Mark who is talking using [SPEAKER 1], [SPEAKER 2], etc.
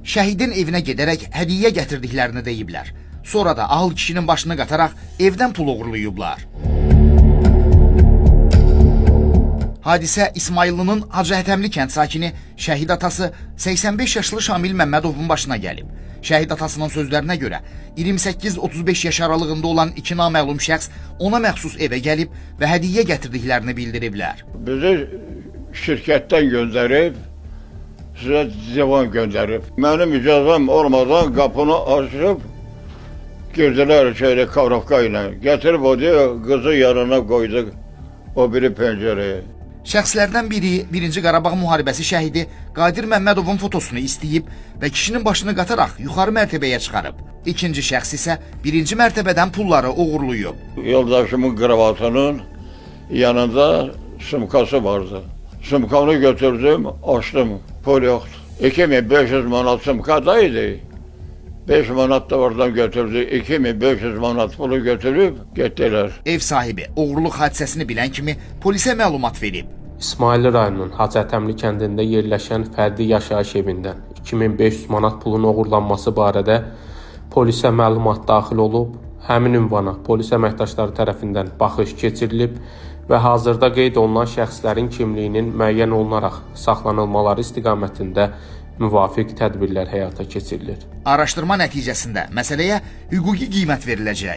[SPEAKER 1] şəhidin evinə gedərək hədiyyə gətirdiklərini deyiblər. Sonra da ağıl kişinin başını qataraq evdən pul uğurlayıblar. Hadisə İsmaillının Hacıhətəmli kənd sakini şəhid atası 85 yaşlı Şamil Məmmədovun başına gəlib. Şəhid atasının sözlərinə görə 28-35 yaş aralığında olan iki naməlum şəxs ona məxsus evə gəlib və hədiyyə gətirdiklərini bildiriblər.
[SPEAKER 2] Bizi şirkətdən göndərib, sizə divan göndərib. Mənim icazəm olmadan qapını açıb, girdilər şeylə, kavravka ilə. Gətirib o deyə qızı yanına qoydu o biri pəncərəyə.
[SPEAKER 1] Şəxslərdən biri 1-ci Qarabağ müharibəsi şəhidi Qadir Məmmədovun fotosunu istəyib və kişinin başını qataraq yuxarı mərtəbəyə çıxarıb. İkinci şəxs isə 1-ci mərtəbədən pulları uğurlayıb.
[SPEAKER 2] Yoldaşımın kravatının yanında sumkası vardı. Sumkanı götürdüm, açdım, pul yoxdur. 2500 manat sumkada idi. 5 manat da oradan götürdü, 2500 manat pulu götürüb getdilər.
[SPEAKER 1] Ev sahibi oğurluq hadisəsini bilən kimi polisə məlumat verib.
[SPEAKER 3] İsmail rayonunun Hacıhətəmli kəndində yerləşən fərdi yaşayış evindən 2500 manat pulun oğurlanması barədə polisə məlumat daxil olub. Həmin ünvana polis əməkdaşları tərəfindən baxış keçirilib və hazırda qeyd olunan şəxslərin kimliyinin müəyyən olunaraq saxlanılmaları istiqamətində müvafiq tədbirlər həyata keçirilir.
[SPEAKER 1] Araşdırma nəticəsində məsələyə hüquqi qiymət veriləcək.